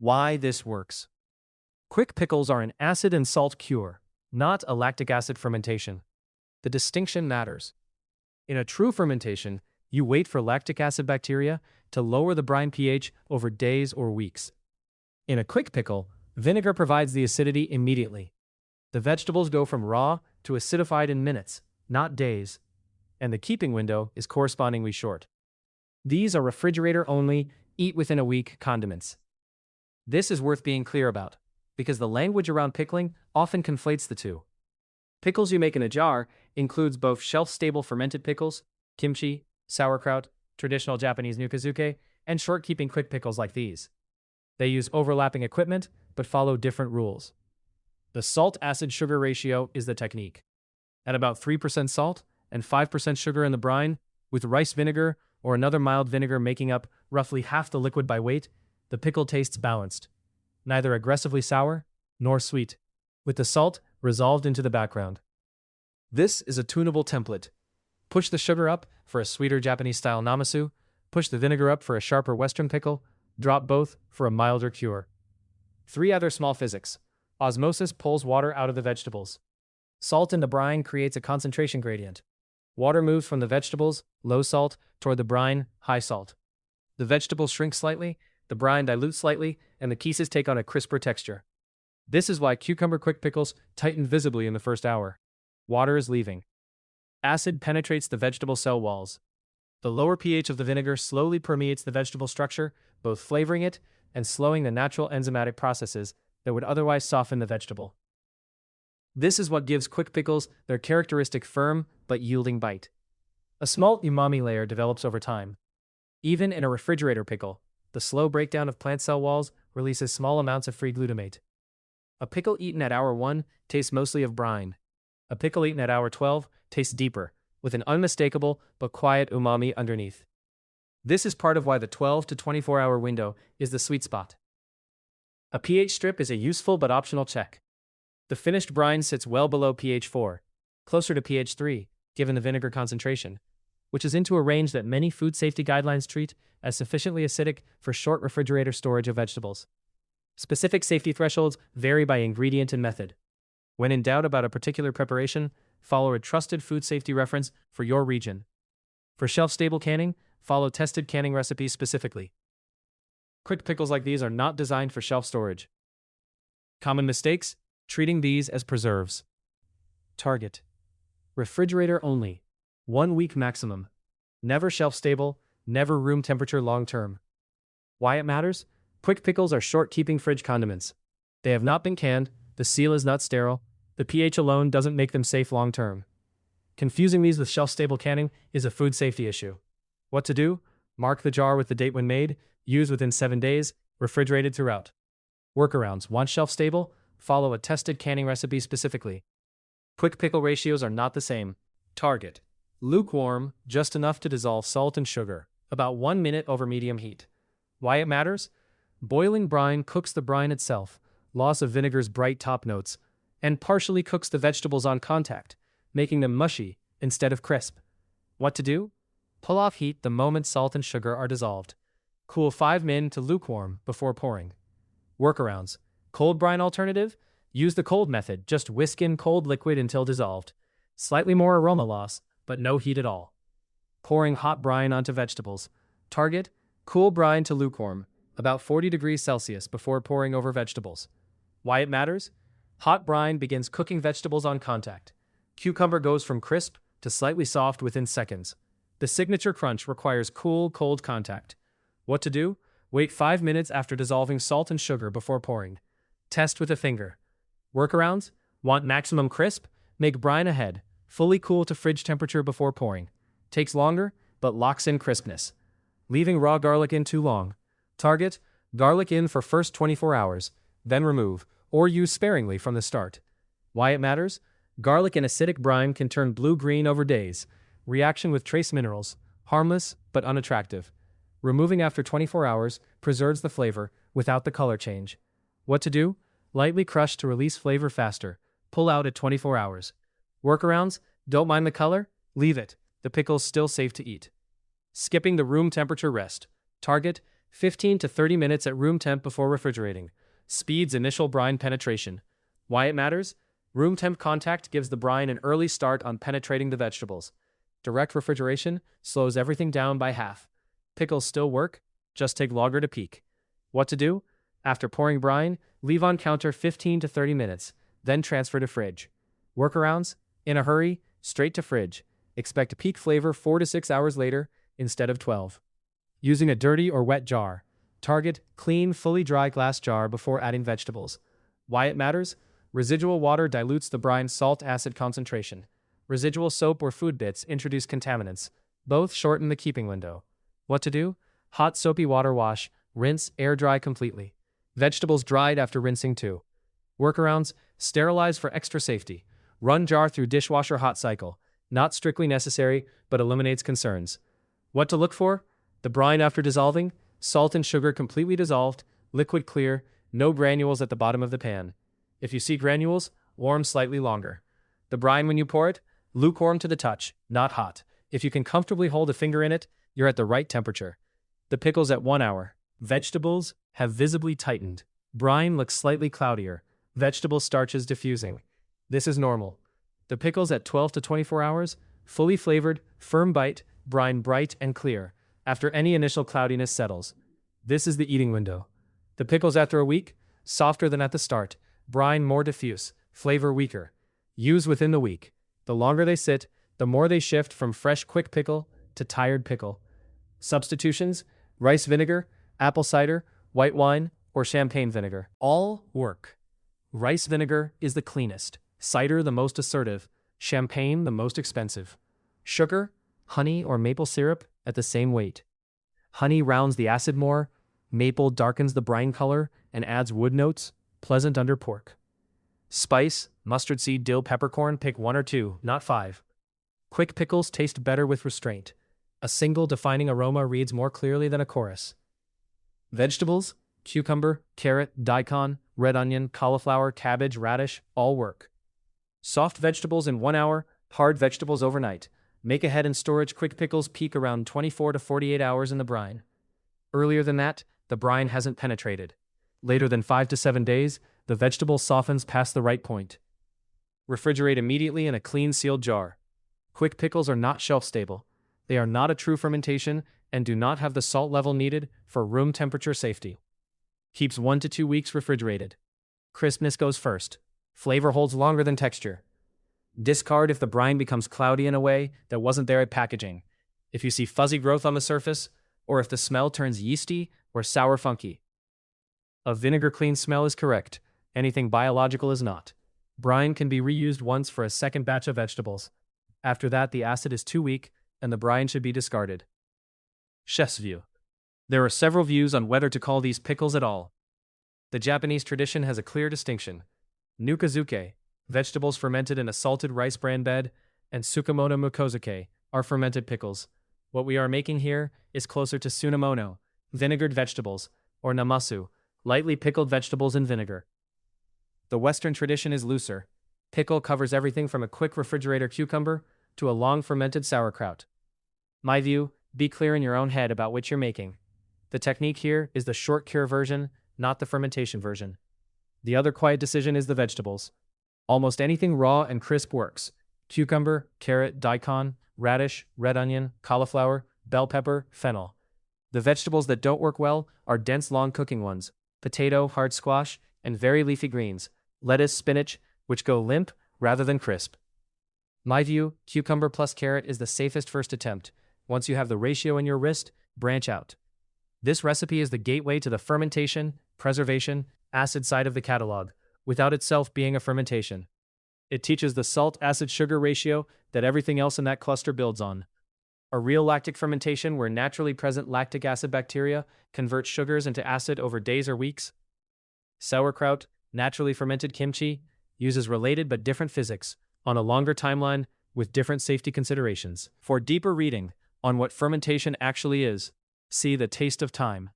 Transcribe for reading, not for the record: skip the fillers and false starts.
Why this works. Quick pickles are an acid and salt cure, not a lactic acid fermentation. The distinction matters. In a true fermentation, you wait for lactic acid bacteria to lower the brine pH over days or weeks. In a quick pickle, vinegar provides the acidity immediately. The vegetables go from raw to acidified in minutes, not days, and the keeping window is correspondingly short. These are refrigerator-only, eat-within-a-week condiments. This is worth being clear about, because the language around pickling often conflates the two. Pickles you make in a jar includes both shelf-stable fermented pickles, kimchi, sauerkraut, traditional Japanese nukazuke, and short-keeping quick pickles like these. They use overlapping equipment, but follow different rules. The salt-acid-sugar ratio is the technique. At about 3% salt and 5% sugar in the brine, with rice vinegar or another mild vinegar making up roughly half the liquid by weight, the pickle tastes balanced, neither aggressively sour nor sweet, with the salt resolved into the background. This is a tunable template. Push the sugar up for a sweeter Japanese-style namasu, push the vinegar up for a sharper Western pickle, drop both for a milder cure. 3 other small physics. Osmosis pulls water out of the vegetables. Salt in the brine creates a concentration gradient. Water moves from the vegetables, low salt, toward the brine, high salt. The vegetables shrink slightly, the brine dilutes slightly, and the pieces take on a crisper texture. This is why cucumber quick pickles tighten visibly in the first hour. Water is leaving. Acid penetrates the vegetable cell walls. The lower pH of the vinegar slowly permeates the vegetable structure, both flavoring it and slowing the natural enzymatic processes that would otherwise soften the vegetable. This is what gives quick pickles their characteristic firm but yielding bite. A small umami layer develops over time. Even in a refrigerator pickle, the slow breakdown of plant cell walls releases small amounts of free glutamate. A pickle eaten at hour 1 tastes mostly of brine. A pickle eaten at hour 12 tastes deeper, with an unmistakable but quiet umami underneath. This is part of why the 12 to 24-hour window is the sweet spot. A pH strip is a useful but optional check. The finished brine sits well below pH 4, closer to pH 3, given the vinegar concentration, which is into a range that many food safety guidelines treat as sufficiently acidic for short refrigerator storage of vegetables. Specific safety thresholds vary by ingredient and method. When in doubt about a particular preparation, follow a trusted food safety reference for your region. For shelf-stable canning, follow tested canning recipes specifically. Quick pickles like these are not designed for shelf storage. Common mistakes: treating these as preserves. Target: refrigerator only, 1 week maximum. Never shelf-stable, never room temperature long-term. Why it matters? Quick pickles are short-keeping fridge condiments. They have not been canned, the seal is not sterile, the pH alone doesn't make them safe long-term. Confusing these with shelf-stable canning is a food safety issue. What to do? Mark the jar with the date when made, use within 7 days, refrigerated throughout. Workarounds: want shelf-stable? Follow a tested canning recipe specifically. Quick pickle ratios are not the same. Target: lukewarm, just enough to dissolve salt and sugar, about 1 minute over medium heat. Why it matters? Boiling brine cooks the brine itself, loss of vinegar's bright top notes, and partially cooks the vegetables on contact, making them mushy instead of crisp. What to do? Pull off heat the moment salt and sugar are dissolved. Cool 5 min to lukewarm before pouring. Workarounds: cold brine alternative? Use the cold method, just whisk in cold liquid until dissolved. Slightly more aroma loss, but no heat at all. Pouring hot brine onto vegetables. Target: cool brine to lukewarm, about 40 degrees Celsius before pouring over vegetables. Why it matters? Hot brine begins cooking vegetables on contact. Cucumber goes from crisp to slightly soft within seconds. The signature crunch requires cool, cold contact. What to do? Wait 5 minutes after dissolving salt and sugar before pouring. Test with a finger. Workarounds: want maximum crisp? Make brine ahead, fully cool to fridge temperature before pouring. Takes longer, but locks in crispness. Leaving raw garlic in too long. Target: garlic in for first 24 hours, then remove, or use sparingly from the start. Why it matters? Garlic in acidic brine can turn blue-green over days. Reaction with trace minerals, harmless but unattractive. Removing after 24 hours preserves the flavor without the color change. What to do? Lightly crush to release flavor faster. Pull out at 24 hours. Workarounds: don't mind the color? Leave it. The pickle's still safe to eat. Skipping the room temperature rest. Target: 15 to 30 minutes at room temp before refrigerating. Speeds initial brine penetration. Why it matters? Room temp contact gives the brine an early start on penetrating the vegetables. Direct refrigeration slows everything down by half. Pickles still work, just take longer to peak. What to do? After pouring brine, leave on counter 15 to 30 minutes, then transfer to fridge. Workarounds? In a hurry, straight to fridge. Expect peak flavor 4 to 6 hours later instead of 12. Using a dirty or wet jar. Target clean, fully dry glass jar before adding vegetables. Why it matters? Residual water dilutes the brine's salt-acid concentration. Residual soap or food bits introduce contaminants. Both shorten the keeping window. What to do? Hot soapy water wash, rinse, air dry completely. Vegetables dried after rinsing too. Workarounds, sterilize for extra safety. Run jar through dishwasher hot cycle. Not strictly necessary, but eliminates concerns. What to look for? The brine after dissolving, salt and sugar completely dissolved, liquid clear, no granules at the bottom of the pan. If you see granules, warm slightly longer. The brine when you pour it, lukewarm to the touch, not hot. If you can comfortably hold a finger in it, you're at the right temperature. The pickles at 1 hour. Vegetables have visibly tightened. Brine looks slightly cloudier. Vegetable starches diffusing. This is normal. The pickles at 12 to 24 hours, fully flavored, firm bite, brine bright and clear, after any initial cloudiness settles. This is the eating window. The pickles after a week, softer than at the start, brine more diffuse, flavor weaker. Use within the week. The longer they sit, the more they shift from fresh quick pickle to tired pickle. Substitutions: rice vinegar, apple cider, white wine, or champagne vinegar. All work. Rice vinegar is the cleanest, cider the most assertive, champagne the most expensive. Sugar, honey, or maple syrup at the same weight. Honey rounds the acid more, maple darkens the brine color and adds wood notes, pleasant under pork. Spice, mustard seed, dill, peppercorn, pick 1 or 2, not 5. Quick pickles taste better with restraint. A single defining aroma reads more clearly than a chorus. Vegetables: cucumber, carrot, daikon, red onion, cauliflower, cabbage, radish, all work. Soft vegetables in 1 hour, hard vegetables overnight. Make ahead in storage. Quick pickles peak around 24 to 48 hours in the brine. Earlier than that, the brine hasn't penetrated. Later than 5 to 7 days, the vegetable softens past the right point. Refrigerate immediately in a clean sealed jar. Quick pickles are not shelf stable. They are not a true fermentation and do not have the salt level needed for room temperature safety. Keeps 1 to 2 weeks refrigerated. Crispness goes first. Flavor holds longer than texture. Discard if the brine becomes cloudy in a way that wasn't there at packaging. If you see fuzzy growth on the surface, or if the smell turns yeasty or sour funky. A vinegar clean smell is correct. Anything biological is not. Brine can be reused once for a second batch of vegetables. After that, the acid is too weak, and the brine should be discarded. Chef's view. There are several views on whether to call these pickles at all. The Japanese tradition has a clear distinction. Nukazuke, vegetables fermented in a salted rice bran bed, and Tsukemono mukozuke are fermented pickles. What we are making here is closer to Tsunamono, vinegared vegetables, or namasu, lightly pickled vegetables in vinegar. The Western tradition is looser. Pickle covers everything from a quick refrigerator cucumber to a long fermented sauerkraut. My view: be clear in your own head about what you're making. The technique here is the short cure version, not the fermentation version. The other quiet decision is the vegetables. Almost anything raw and crisp works. Cucumber, carrot, daikon, radish, red onion, cauliflower, bell pepper, fennel. The vegetables that don't work well are dense long cooking ones: potato, hard squash, and very leafy greens, lettuce, spinach, which go limp rather than crisp. My view: cucumber plus carrot is the safest first attempt. Once you have the ratio in your wrist, branch out. This recipe is the gateway to the fermentation, preservation, acid side of the catalog, without itself being a fermentation. It teaches the salt-acid-sugar ratio that everything else in that cluster builds on. A real lactic fermentation where naturally present lactic acid bacteria convert sugars into acid over days or weeks. Sauerkraut, naturally fermented kimchi, uses related but different physics on a longer timeline with different safety considerations. For deeper reading on what fermentation actually is, see The Taste of Time.